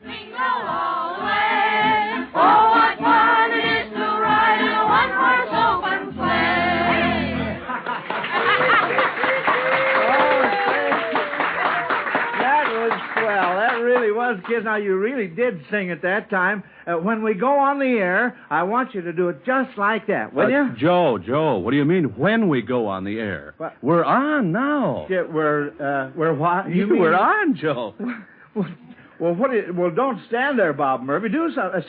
Jingle all the way. Oh, what fun it is to ride in a one-horse open sleigh. That was swell. That really was, kids. Now, you really did sing at that time. When we go on the air, I want you to do it just like that, will you? Joe, what do you mean when we go on the air? What? We're on now. Yeah, we're what? We're on, Joe. Well, don't stand there, Bob Murphy. Do something.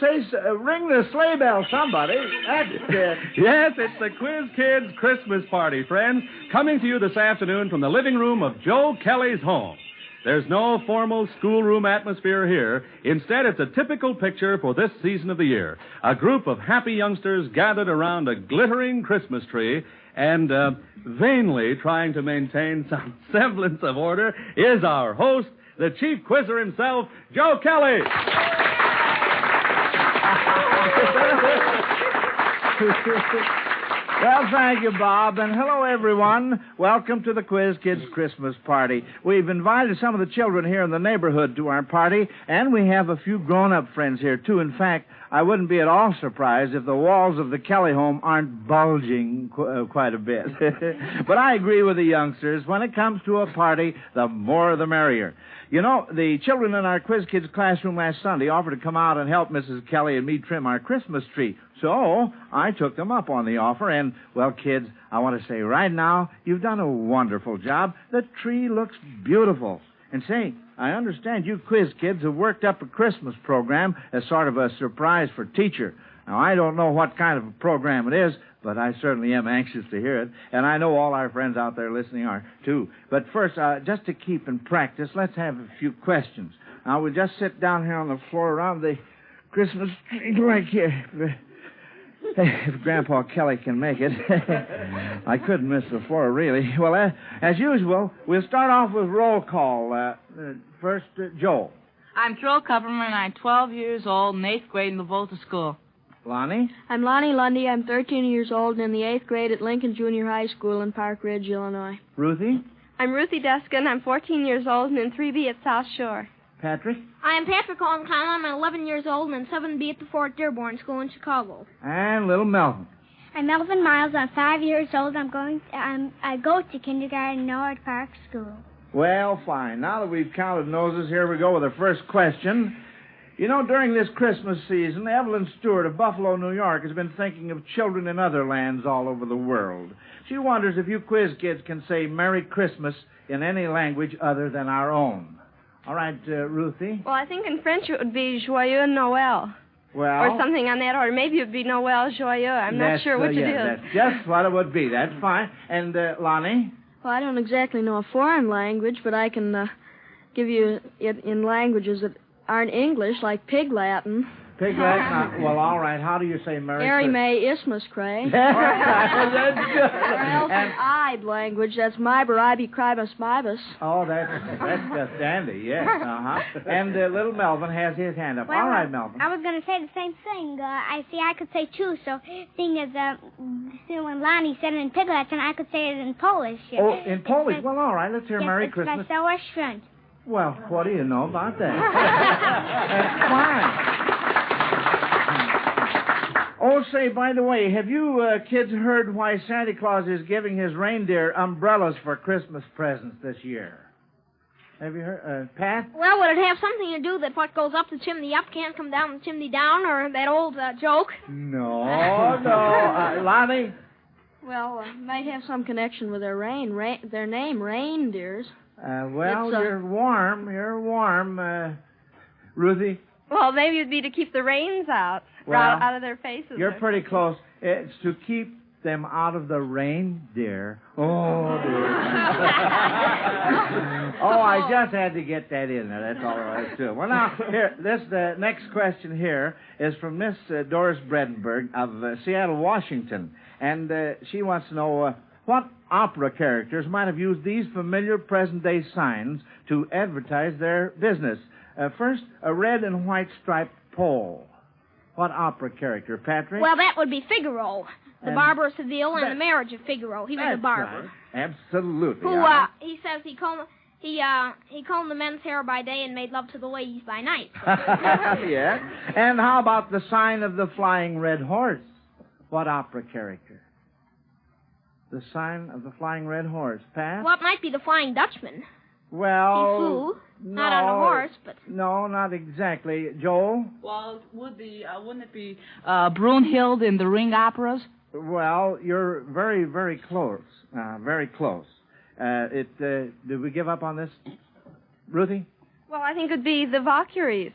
Ring the sleigh bell, somebody. That's it. Yes, it's the Quiz Kids Christmas party, friends, coming to you this afternoon from the living room of Joe Kelly's home. There's no formal schoolroom atmosphere here. Instead, it's a typical picture for this season of the year. A group of happy youngsters gathered around a glittering Christmas tree and vainly trying to maintain some semblance of order is our host, the chief quizzer himself, Joe Kelly. Well, thank you, Bob, and hello, everyone. Welcome to the Quiz Kids Christmas party. We've invited some of the children here in the neighborhood to our party, and we have a few grown-up friends here, too. In fact, I wouldn't be at all surprised if the walls of the Kelly home aren't bulging quite a bit. But I agree with the youngsters. When it comes to a party, the more the merrier. You know, the children in our Quiz Kids classroom last Sunday offered to come out and help Mrs. Kelly and me trim our Christmas tree. So I took them up on the offer, and, well, kids, I want to say right now, you've done a wonderful job. The tree looks beautiful. And say, I understand you quiz kids have worked up a Christmas program as sort of a surprise for teacher. Now, I don't know what kind of a program it is, but I certainly am anxious to hear it. And I know all our friends out there listening are, too. But first, just to keep in practice, let's have a few questions. Now, we'll just sit down here on the floor around the Christmas tree like here. If Grandpa Kelly can make it. I couldn't miss the floor, really. Well, as usual, we'll start off with roll call. First, Joel. I'm Joel Kupperman, and I'm 12 years old in 8th grade in the Volta School. Lonnie? I'm Lonnie Lundy. I'm 13 years old and in the 8th grade at Lincoln Junior High School in Park Ridge, Illinois. Ruthie? I'm Ruthie Deskin. I'm 14 years old and in 3B at South Shore. Patrick? I am Patrick Holland. I'm 11 years old and in 7B at the Fort Dearborn School in Chicago. And little Melvin. I'm Melvin Miles. I'm 5 years old. I go to kindergarten in Norwood Park School. Well, fine. Now that we've counted noses, here we go with the first question. You know, during this Christmas season, Evelyn Stewart of Buffalo, New York, has been thinking of children in other lands all over the world. She wonders if you quiz kids can say Merry Christmas in any language other than our own. All right, Ruthie? Well, I think in French it would be Joyeux Noël. Well, or something on that order. Maybe it would be Noël Joyeux. I'm not sure which it is. That's just what it would be. That's fine. And, Lonnie? Well, I don't exactly know a foreign language, but I can give you it in languages that aren't English, like Pig Latin. Pig Latin? Well, all right. How do you say Merry Christmas? May Isthmus Cray. That's good. Or else an Ide language. That's Myber, Ibe, Cribus, Bibus. Oh, that's just dandy, yes. Uh-huh. And little Melvin has his hand up. Well, all right, Melvin. I was going to say the same thing. I could say two, so seeing as when Lonnie said it in Pig Latin, I could say it in Polish. Oh, in Polish? Well, all right. Let's hear Merry Christmas. It's Wesołe Świąt. Well, what do you know about that? That's fine. Oh, say, by the way, have you kids heard why Santa Claus is giving his reindeer umbrellas for Christmas presents this year? Have you heard, Pat? Well, would it have something to do that what goes up the chimney up can't come down the chimney down, or that old joke? No. Lonnie? Well, might have some connection with their their name, reindeers. Well, you're warm. Ruthie? Well, maybe it would be to keep the rains out of their faces. You're pretty close. It's to keep them out of the reindeer. Oh, dear. Oh, I just had to get that in there. That's all there is to it. Well, now, here, the next question here is from Miss Doris Bredenberg of Seattle, Washington. And she wants to know what opera characters might have used these familiar present-day signs to advertise their business. First, a red and white striped pole. What opera character, Patrick? Well, that would be Figaro, the Barber of Seville, and the Marriage of Figaro. He was a barber. Right. Absolutely. Who, he says He combed the men's hair by day and made love to the ladies by night. Yeah. And how about the sign of the Flying Red Horse? What opera character? The sign of the Flying Red Horse. Pat? Well, it might be the Flying Dutchman. Well... He flew. Not on a horse, but... No, not exactly. Joel? Well, wouldn't it be Brunhild in the Ring operas? Well, you're very, very close. Very close. Did we give up on this? Ruthie? Well, I think it would be the Valkyries.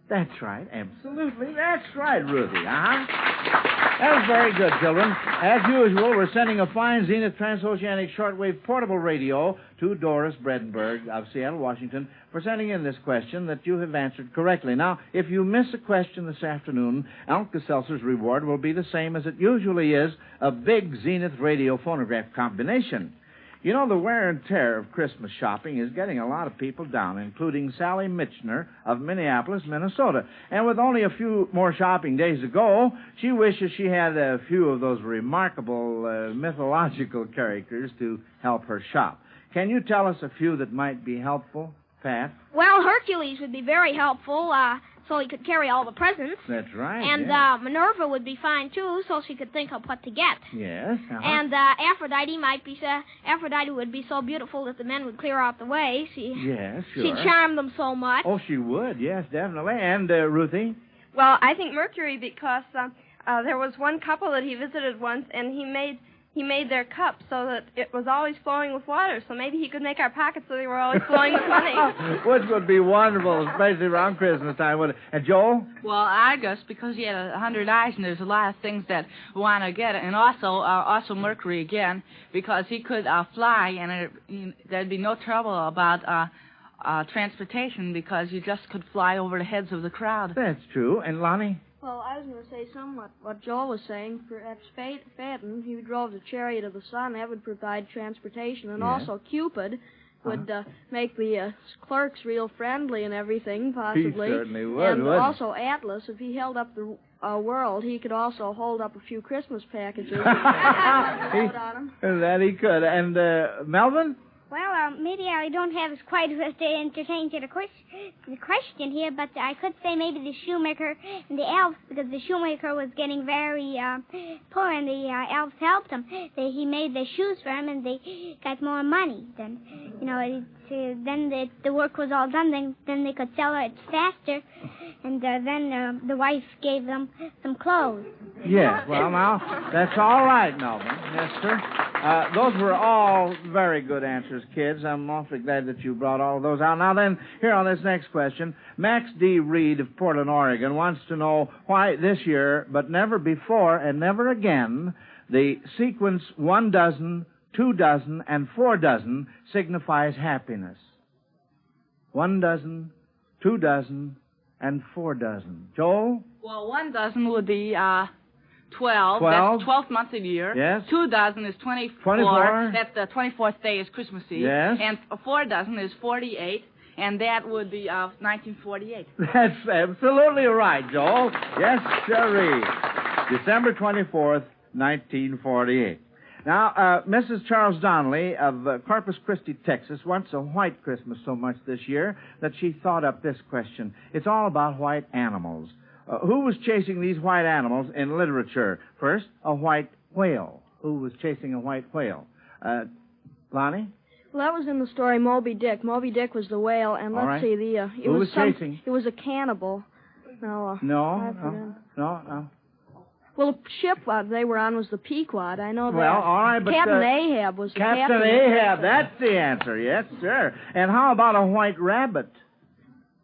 That's right. Absolutely. That's right, Ruthie. That was very good, children. As usual, we're sending a fine Zenith transoceanic shortwave portable radio to Doris Bredenberg of Seattle, Washington, for sending in this question that you have answered correctly. Now, if you miss a question this afternoon, Alka-Seltzer's reward will be the same as it usually is, a big Zenith radio phonograph combination. You know, the wear and tear of Christmas shopping is getting a lot of people down, including Sally Mitchner of Minneapolis, Minnesota. And with only a few more shopping days to go, she wishes she had a few of those remarkable mythological characters to help her shop. Can you tell us a few that might be helpful, Pat? Well, Hercules would be very helpful, so he could carry all the presents. That's right. And yes. Minerva would be fine, too, so she could think of what to get. Yes. Uh-huh. And Aphrodite would be so beautiful that the men would clear out the way. Yes, sure. She'd charm them so much. Oh, she would, yes, definitely. And, Ruthie? Well, I think Mercury because there was one couple that he visited once, and he made their cups so that it was always flowing with water. So maybe he could make our pockets so they were always flowing with money. Which would be wonderful, especially around Christmas time, wouldn't it? And Joel? Well, Argus, because he had 100 eyes, and there's a lot of things that want to get it. And also Mercury again, because he could fly, and there'd be no trouble about transportation, because you just could fly over the heads of the crowd. That's true. And Lonnie? Well, I was going to say somewhat what Joel was saying. Perhaps Phaeton, he drove the chariot of the sun. That would provide transportation. And also Cupid would make the clerks real friendly and everything, possibly. He certainly would, and wouldn't also Atlas, if he held up the world, he could also hold up a few Christmas packages. That he could. And Melvin? Well, maybe I don't have as quite as entertaining to the question here, but I could say maybe the shoemaker and the elves, because the shoemaker was getting very poor, and the elves helped him. He made the shoes for him, and they got more money. Then, then the work was all done. Then they could sell it faster, and then the wife gave them some clothes. Yes, well, now, that's all right, Melvin. Yes, sir. Those were all very good answers, kids. I'm awfully glad that you brought all of those out. Now then, here on this next question, Max D. Reed of Portland, Oregon, wants to know why this year, but never before and never again, the sequence 1 dozen, 2 dozen, and 4 dozen signifies happiness. 1 dozen, 2 dozen, and 4 dozen. Joel? Well, 1 dozen would be 12. 12. That's 12 months a year. Yes. 2 dozen is 24. 24. That's the 24th day is Christmas Eve. Yes. And 4 dozen is 48, and that would be 1948. That's absolutely right, Joel. Yes, sirree. December 24th, 1948. Now, Mrs. Charles Donnelly of Corpus Christi, Texas, wants a white Christmas so much this year that she thought up this question. It's all about white animals. Who was chasing these white animals in literature? First, a white whale. Who was chasing a white whale? Lonnie? Well, that was in the story Moby Dick. Moby Dick was the whale, and let's see, Who was chasing? It was a cannibal. No. Well, the ship they were on was the Pequod. I know that. Well, all right, but Captain Ahab was the captain. Captain Ahab, that's the answer. Yes, sir. And how about a white rabbit?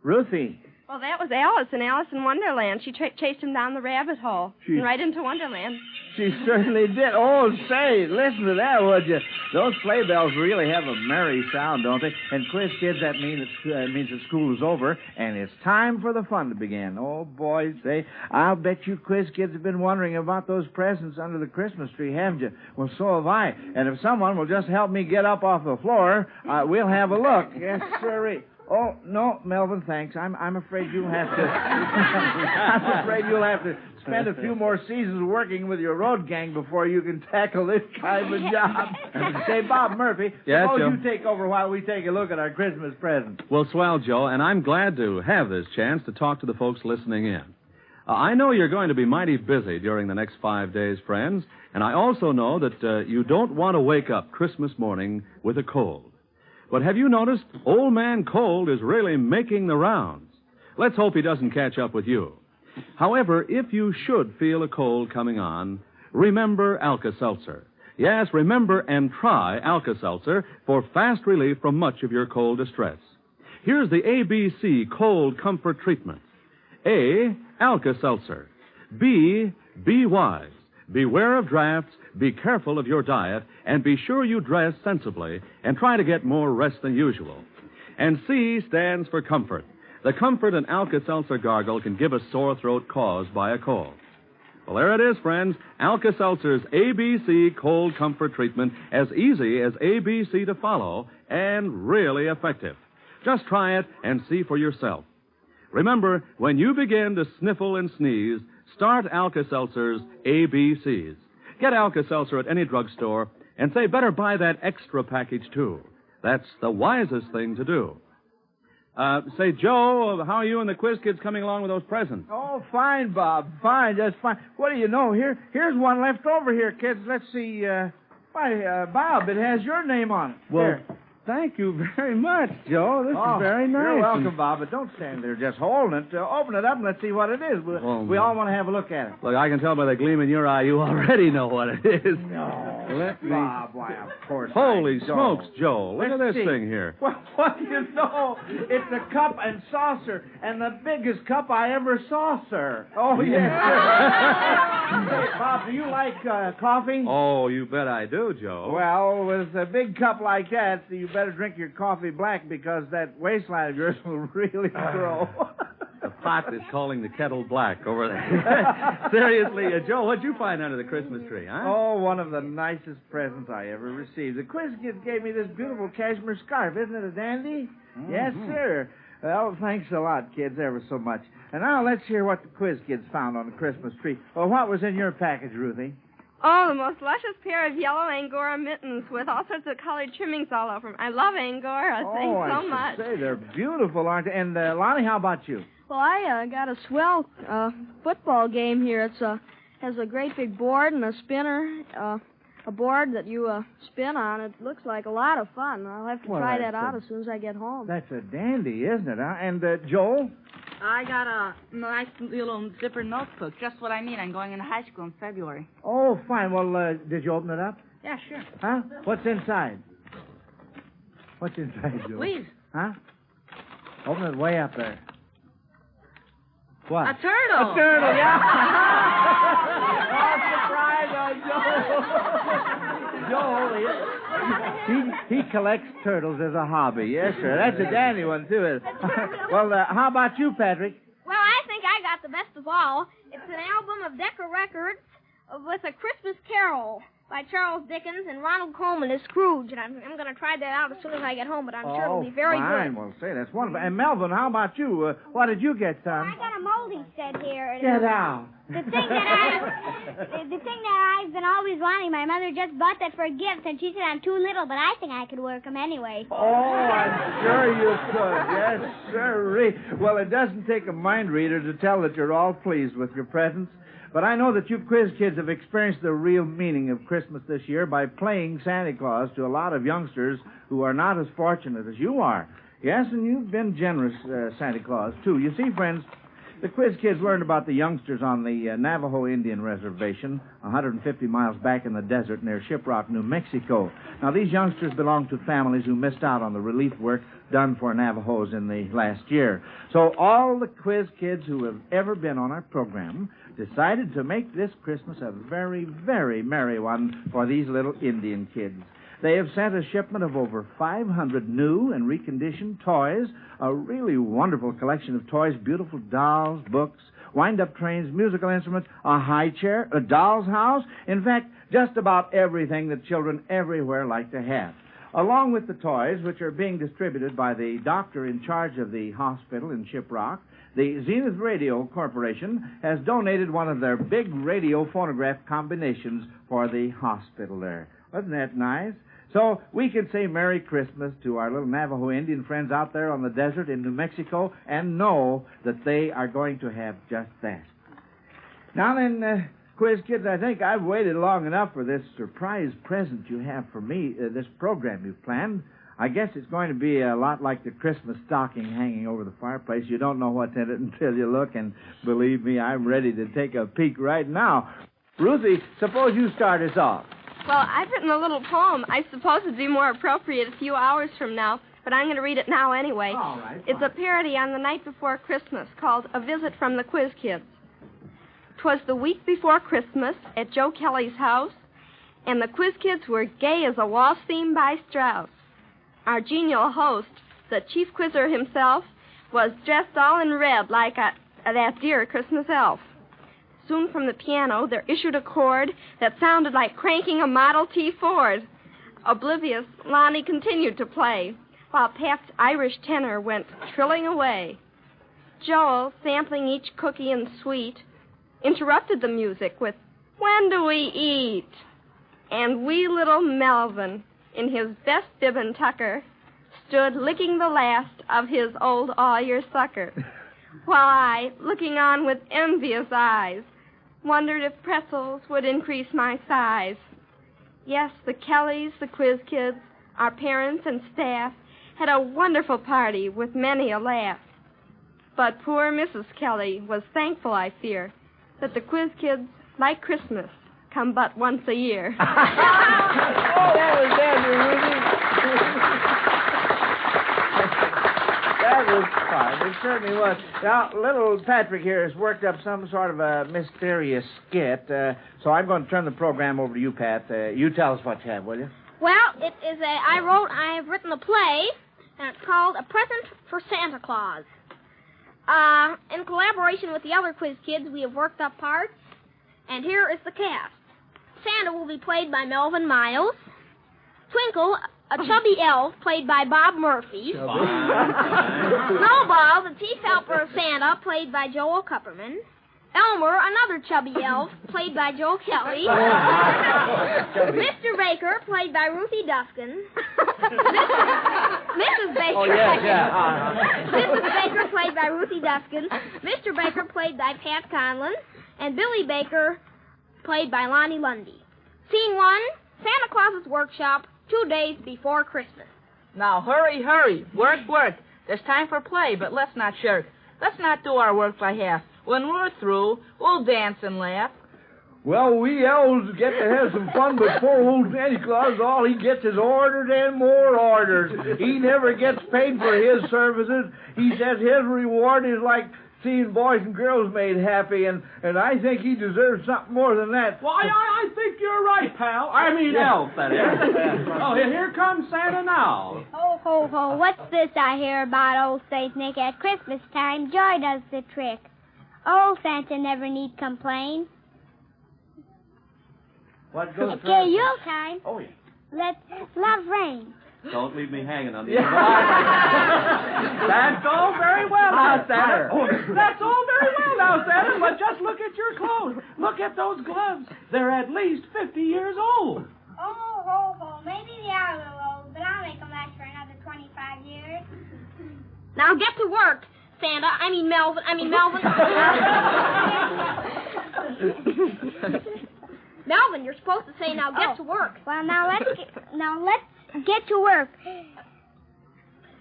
Ruthie? Well, that was Alice in Alice in Wonderland. She chased him down the rabbit hole and right into Wonderland. She certainly did. Oh, say, listen to that, would you? Those sleigh bells really have a merry sound, don't they? And quiz kids, that means that school is over, and it's time for the fun to begin. Oh, boy, say, I'll bet you quiz kids have been wondering about those presents under the Christmas tree, haven't you? Well, so have I. And if someone will just help me get up off the floor, we'll have a look. Yes, sirree. Oh, no, Melvin, thanks. I'm afraid you'll have to... I'm afraid you'll have to spend a few more seasons working with your road gang before you can tackle this kind of a job. Say, Bob Murphy, Yes, suppose Joe? you take over while we take a look at our Christmas presents. Well, swell, Joe, and I'm glad to have this chance to talk to the folks listening in. I know you're going to be mighty busy during the next 5 days, friends, and I also know that you don't want to wake up Christmas morning with a cold. But have you noticed Old Man Cold is really making the rounds? Let's hope he doesn't catch up with you. However, if you should feel a cold coming on, remember Alka-Seltzer. Yes, remember and try Alka-Seltzer for fast relief from much of your cold distress. Here's the ABC Cold Comfort Treatment. A, Alka-Seltzer. B, be wise. Beware of drafts, be careful of your diet, and be sure you dress sensibly and try to get more rest than usual. And C stands for comfort. The comfort an Alka-Seltzer gargle can give a sore throat caused by a cold. Well, there it is, friends. Alka-Seltzer's ABC Cold Comfort Treatment, as easy as ABC to follow and really effective. Just try it and see for yourself. Remember, when you begin to sniffle and sneeze, start Alka-Seltzer's ABCs. Get Alka-Seltzer at any drugstore and say, better buy that extra package, too. That's the wisest thing to do. Say, Joe, how are you and the quiz kids coming along with those presents? Oh, fine, Bob. Fine, just fine. What do you know? Here's one left over here, kids. Let's see. Bob, it has your name on it. Well, Here. thank you very much, Joe. This is very nice. You're welcome, Bob, but don't stand there just holding it. Open it up and let's see what it is. We all want to have a look at it. Look, I can tell by the gleam in your eye you already know what it is. No. Let me... Bob, why, of course. Holy I smokes, don't. Joe. Look at Let's this see. thing here. Well, what do you know? It's a cup and saucer, and the biggest cup I ever saw, sir. Oh, yes, sir. Hey, Bob, do you like coffee? Oh, you bet I do, Joe. Well, with a big cup like that, you better drink your coffee black because that waistline of yours will really grow. The pot is calling the kettle black over there. Seriously, Joe, what'd you find under the Christmas tree, huh? Oh, one of the nicest presents I ever received. The quiz kids gave me this beautiful cashmere scarf. Isn't it a dandy? Mm-hmm. Yes, sir. Well, thanks a lot, kids, ever so much. And now let's hear what the quiz kids found on the Christmas tree. Well, what was in your package, Ruthie? Oh, the most luscious pair of yellow Angora mittens with all sorts of colored trimmings all over them. I love Angora. Thanks so much. Say, they're beautiful, aren't they? And, Lonnie, how about you? Well, I got a swell football game here. It's has a great big board and a spinner, a board that you spin on. It looks like a lot of fun. I'll have to try that out as soon as I get home. That's a dandy, isn't it? Huh? And, Joel? I got a nice little zipper notebook. Just what I need. I'm going into high school in February. Oh, fine. Well, did you open it up? Yeah, sure. Huh? What's inside? What's inside, Joel? Please. Huh? Open it way up there. What? A turtle. A turtle, yeah. Oh, surprise on Joel. Joel, he collects turtles as a hobby. Yes, sir. That's a dandy one, too. Well, how about you, Patrick? Well, I think I got the best of all. It's an album of Decca Records with A Christmas Carol by Charles Dickens and Ronald Colman as Scrooge. And I'm going to try that out as soon as I get home, but I'm sure it'll be very fine. good. Well, say, that's wonderful. And Melvin, how about you? What did you get, son? I got a moldy set here. Get out. The thing that I've been always wanting, my mother just bought that for a gift, and she said I'm too little, but I think I could work them anyway. Oh, I'm sure you could. Yes, sir. Well, it doesn't take a mind reader to tell that you're all pleased with your presents. But I know that you quiz kids have experienced the real meaning of Christmas this year by playing Santa Claus to a lot of youngsters who are not as fortunate as you are. Yes, and you've been generous, Santa Claus, too. You see, friends, the quiz kids learned about the youngsters on the Navajo Indian Reservation, 150 miles back in the desert near Shiprock, New Mexico. Now, these youngsters belong to families who missed out on the relief work done for Navajos in the last year. So all the quiz kids who have ever been on our program decided to make this Christmas a very, very merry one for these little Indian kids. They have sent a shipment of over 500 new and reconditioned toys, a really wonderful collection of toys, beautiful dolls, books, wind-up trains, musical instruments, a high chair, a doll's house. In fact, just about everything that children everywhere like to have. along with the toys, which are being distributed by the doctor in charge of the hospital in Shiprock, the Zenith Radio Corporation has donated one of their big radio phonograph combinations for the hospital there. Wasn't that nice? So we can say Merry Christmas to our little Navajo Indian friends out there on the desert in New Mexico and know that they are going to have just that. Now then, Quiz Kids, I think I've waited long enough for this surprise present you have for me, this program you've planned. I guess it's going to be a lot like the Christmas stocking hanging over the fireplace. You don't know what's in it until you look, and believe me, I'm ready to take a peek right now. Ruthie, suppose you start us off. Well, I've written a little poem. I suppose it'd be more appropriate a few hours from now, but I'm going to read it now anyway. All right, it's a parody on the night before Christmas called A Visit from the Quiz Kids. 'Twas the week before Christmas at Joe Kelly's house, and the Quiz Kids were gay as a waltz theme by Strauss. Our genial host, the chief quizzer himself, was dressed all in red like that dear Christmas elf. Soon from the piano there issued a chord that sounded like cranking a Model T Ford. Oblivious, Lonnie continued to play, while Pat's Irish tenor went trilling away. Joel, sampling each cookie and sweet, interrupted the music with, "When do we eat?" And wee little Melvin, in his best bib and tucker, stood licking the last of his old all-year-sucker, while I, looking on with envious eyes, wondered if pretzels would increase my size. Yes, the Kellys, the Quiz Kids, our parents and staff had a wonderful party with many a laugh. But poor Mrs. Kelly was thankful, I fear, that the Quiz Kids, like Christmas, come but once a year. Oh, that was dandy, Ruthie. That was fun. It certainly was. Now, little Patrick here has worked up some sort of a mysterious skit, so I'm going to turn the program over to you, Pat. You tell us what you have, will you? Well, I've written a play, and it's called A Present for Santa Claus. In collaboration with the other Quiz Kids, we have worked up parts, and here is the cast. Santa will be played by Melvin Miles. Twinkle, a chubby elf, played by Bob Murphy. Snowball, the chief helper of Santa, played by Joel Kupperman. Elmer, another chubby elf, played by Joe Kelly. Mr. Baker, played by Ruthie Duskin. Mrs. Baker. Oh, yeah. Mrs. Baker, played by Ruthie Duskin. Mr. Baker, played by Pat Conlon. And Billy Baker, played by Lonnie Lundy. Scene 1, Santa Claus's workshop, 2 days before Christmas. Now, hurry, hurry. Work, work. There's time for play, but let's not shirk. Let's not do our work by half. When we're through, we'll dance and laugh. Well, we elves get to have some fun, but poor old Santa Claus, all he gets is orders and more orders. He never gets paid for his services. He says his reward is like seeing boys and girls made happy, and I think he deserves something more than that. Well, I think you're right, pal. I mean, elf, that is. Oh, here comes Santa now. Ho, ho, ho, what's this I hear about old Saint Nick at Christmas time? Joy does the trick. Old Santa never need complain. What goes Okay, Yule time. Oh, yeah. Let love reign. Don't leave me hanging on the end. That's all very well now, Santa. That's all very well now, Santa, but just look at your clothes. Look at those gloves. They're at least 50 years old. Oh, ho, ho, maybe they are a little old, but I'll make them last for another 25 years. Now get to work, Santa. Melvin. Melvin, you're supposed to say, now get to work. Well, now let's get to work.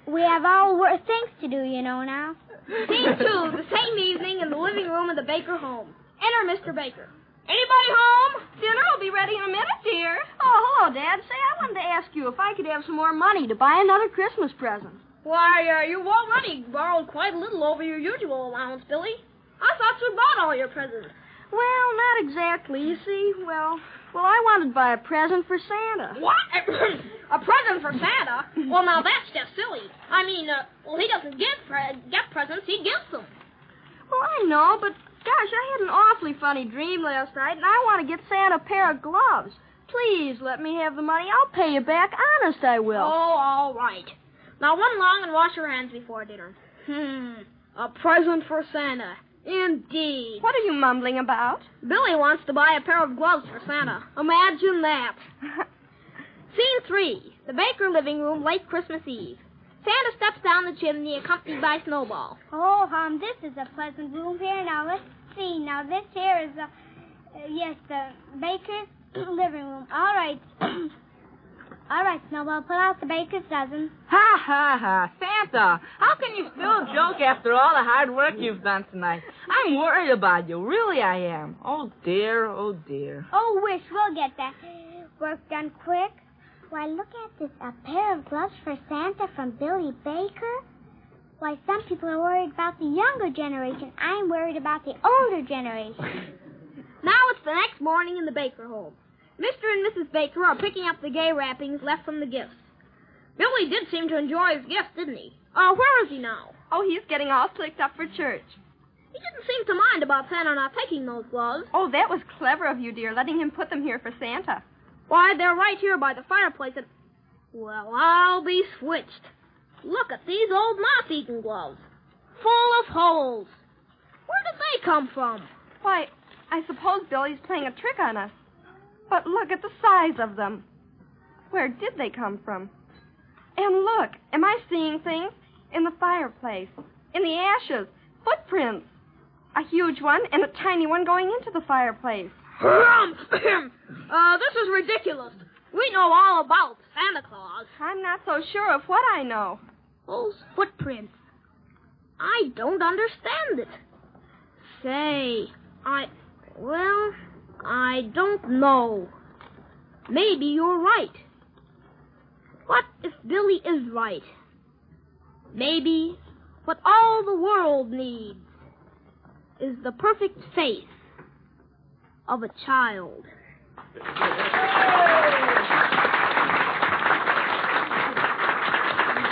We have all things to do, you know, now. Scene 2, the same evening in the living room of the Baker home. Enter Mr. Baker. Anybody home? Dinner will be ready in a minute, dear. Oh, hello, Dad. Say, I wanted to ask you if I could have some more money to buy another Christmas present. Why, you've already borrowed quite a little over your usual allowance, Billy. I thought you'd bought all your presents. Well, not exactly. You see, well, I wanted to buy a present for Santa. What? A present for Santa? Well, now that's just silly. He doesn't get presents, he gives them. Well, I know, but gosh, I had an awfully funny dream last night, and I want to get Santa a pair of gloves. Please let me have the money. I'll pay you back. Honest, I will. Oh, all right. Now run along and wash your hands before dinner. A present for Santa. Indeed. What are you mumbling about? Billy wants to buy a pair of gloves for Santa. Imagine that. Scene 3. The Baker living room, late Christmas Eve. Santa steps down the chimney accompanied by Snowball. Oh, this is a pleasant room here. Now, let's see. Now, this here is, the Baker's living room. All right. All right, Snowball, pull out the baker's dozen. Ha, ha, ha. Santa, how can you still joke after all the hard work you've done tonight? I'm worried about you. Really, I am. Oh, dear, oh, dear. Oh, wish we'll get that work done quick. Why, look at this. A pair of gloves for Santa from Billy Baker? Why, some people are worried about the younger generation. I'm worried about the older generation. Now it's the next morning in the Baker home. Mr. and Mrs. Baker are picking up the gay wrappings left from the gifts. Billy did seem to enjoy his gifts, didn't he? Where is he now? Oh, he's getting all slicked up for church. He didn't seem to mind about Santa not taking those gloves. Oh, that was clever of you, dear, letting him put them here for Santa. Why, they're right here by the fireplace and... Well, I'll be switched. Look at these old moth-eaten gloves. Full of holes. Where did they come from? Why, I suppose Billy's playing a trick on us. But look at the size of them. Where did they come from? And look, am I seeing things? In the fireplace, in the ashes, footprints. A huge one and a tiny one going into the fireplace. This is ridiculous. We know all about Santa Claus. I'm not so sure of what I know. Those footprints. I don't understand it. Say, I don't know. Maybe you're right. What if Billy is right? Maybe what all the world needs is the perfect face of a child.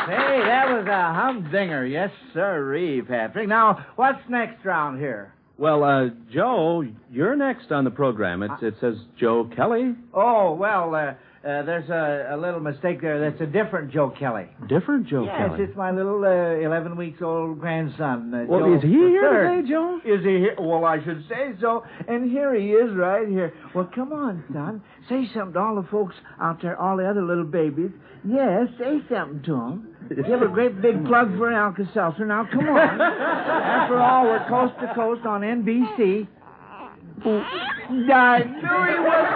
Hey, that was a humdinger. Yes, sirree, Patrick. Now, what's next round here? Well, Joe, you're next on the program. It says Joe Kelly. Oh, well, there's a little mistake there. That's a different Joe Kelly. Different Joe yes, Kelly? Yes, it's my little 11 weeks old grandson. Well, Joe is he here III. today, Joe? Is he here? Well, I should say so. And here he is right here. Well, come on, son. Say something to all the folks out there, all the other little babies. Yes, say something to them. Give a great big plug for Alka-Seltzer. Now, come on. After all, we're coast to coast on NBC. I knew he was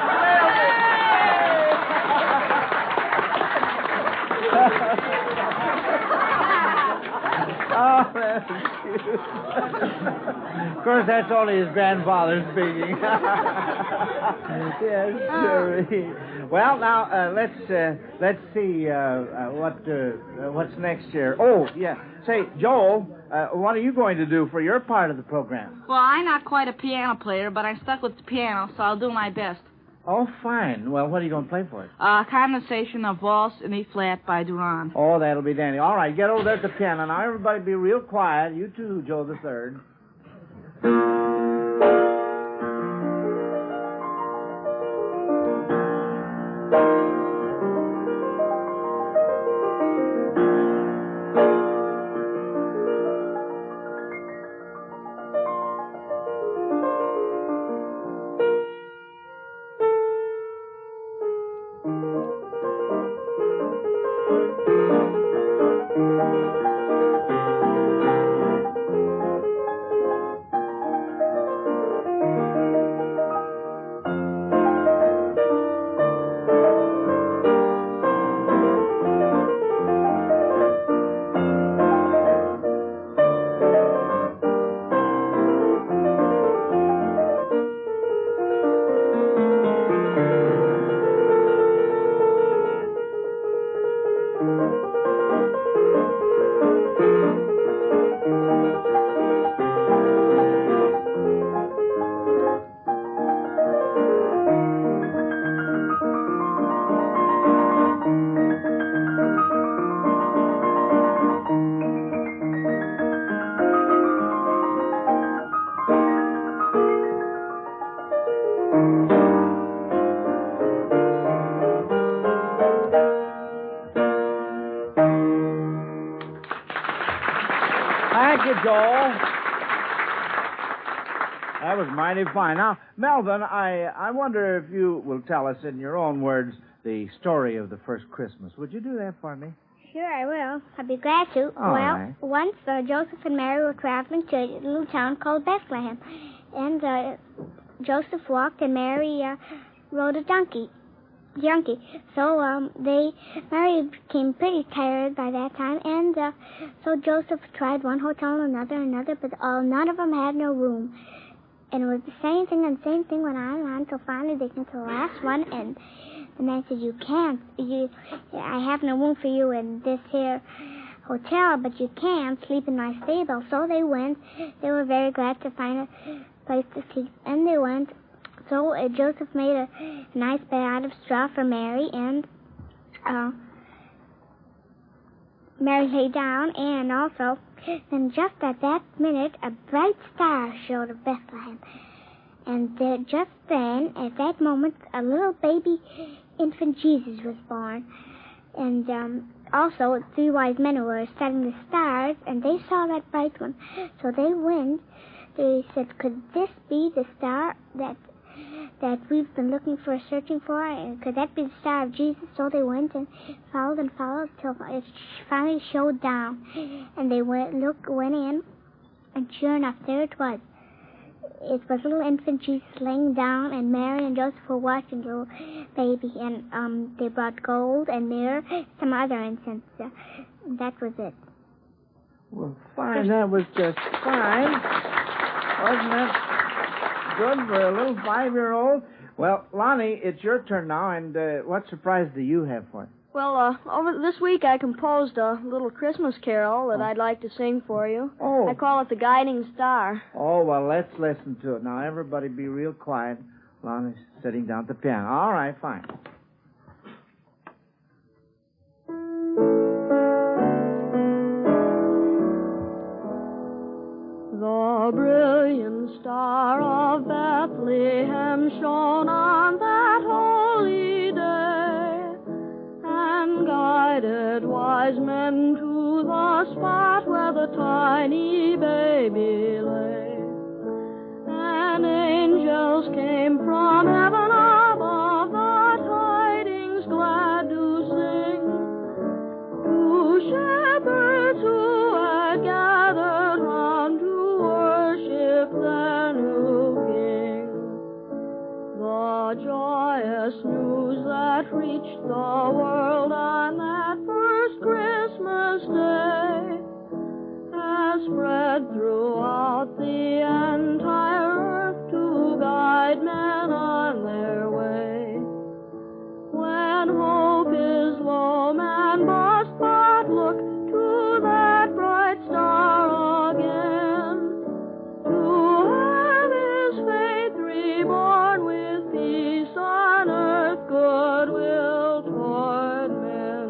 Oh, that's cute. Of course, that's only his grandfather speaking. Yes, sure. Well, now let's see what's next here. Oh, yeah. Say, Joel, what are you going to do for your part of the program? Well, I'm not quite a piano player, but I'm stuck with the piano, so I'll do my best. Oh, fine. Well, what are you going to play for it? Condensation of Waltz in E-flat by Duran. Oh, that'll be dandy. All right, get over there at the piano. Now, everybody be real quiet. You too, Joe the Third. Thank you, Joel. That was mighty fine. Now, Melvin, I wonder if you will tell us in your own words the story of the first Christmas. Would you do that for me? Sure, I will. I'd be glad to. All right. Once Joseph and Mary were traveling to a little town called Bethlehem. And Joseph walked and Mary rode a donkey. So Mary became pretty tired by that time, and so Joseph tried one hotel and another, but none of them had no room. And it was the same thing went on and on until finally they came to the last one, and the man said, I have no room for you in this here hotel, but you can sleep in my stable. So they went. They were very glad to find a place to sleep, and they went. So Joseph made a nice bed out of straw for Mary, and Mary lay down, and also, then just at that minute, a bright star showed of Bethlehem. And just then, at that moment, a little baby infant Jesus was born. And also, 3 wise men were studying the stars, and they saw that bright one. So they went. They said, could this be the star that we've been searching for? And could that be the star of Jesus? So they went and followed till it finally showed down. And they went in, and sure enough, there it was. It was little infant Jesus laying down, and Mary and Joseph were watching the little baby. And they brought gold and myrrh, some other incense. That was it. Well, fine. That was just fine. Wasn't that good for a little 5-year-old? Well, Lonnie, it's your turn now, and what surprise do you have for us? Well, over this week I composed a little Christmas carol that I'd like to sing for you. Oh. I call it The Guiding Star. Oh, well, let's listen to it. Now, everybody be real quiet. Lonnie's sitting down at the piano. All right, fine. The brilliant star of Bethlehem shone on that holy day, and guided wise men to the spot where the tiny baby lay. And angels came from heaven above, the tidings glad to sing, to shepherds who had gathered round to worship their new King. The joyous news that reached the world on that first Christmas day has spread throughout the entire earth to guide men on their way. When hope is low, man must but look to that bright star again, to have his faith reborn with peace on earth, goodwill toward men.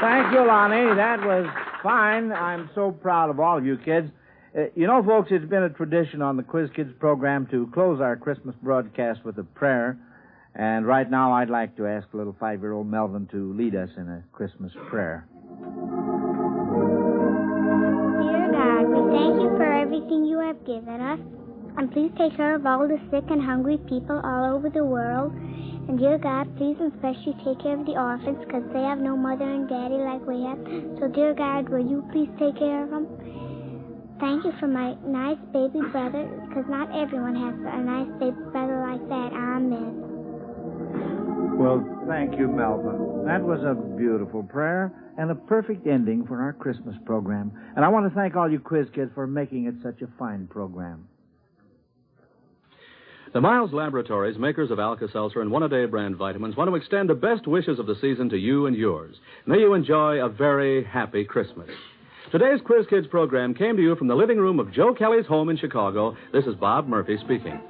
Thank you, Lonnie. That was fine. I'm so proud of all of you kids. You know, folks, it's been a tradition on the Quiz Kids program to close our Christmas broadcast with a prayer. And right now, I'd like to ask little 5-year-old Melvin to lead us in a Christmas prayer. Dear God, we thank you for everything you have given us. And please take care of all the sick and hungry people all over the world. And dear God, please especially take care of the orphans, because they have no mother and daddy like we have. So dear God, will you please take care of them? Thank you for my nice baby brother, because not everyone has a nice baby brother like that. Amen. Well, thank you, Melvin. That was a beautiful prayer and a perfect ending for our Christmas program. And I want to thank all you quiz kids for making it such a fine program. The Miles Laboratories, makers of Alka-Seltzer and One-A-Day brand vitamins, want to extend the best wishes of the season to you and yours. May you enjoy a very happy Christmas. Today's Quiz Kids program came to you from the living room of Joe Kelly's home in Chicago. This is Bob Murphy speaking.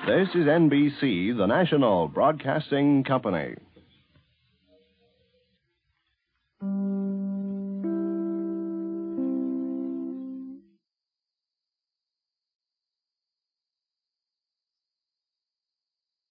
This is NBC, the national broadcasting company.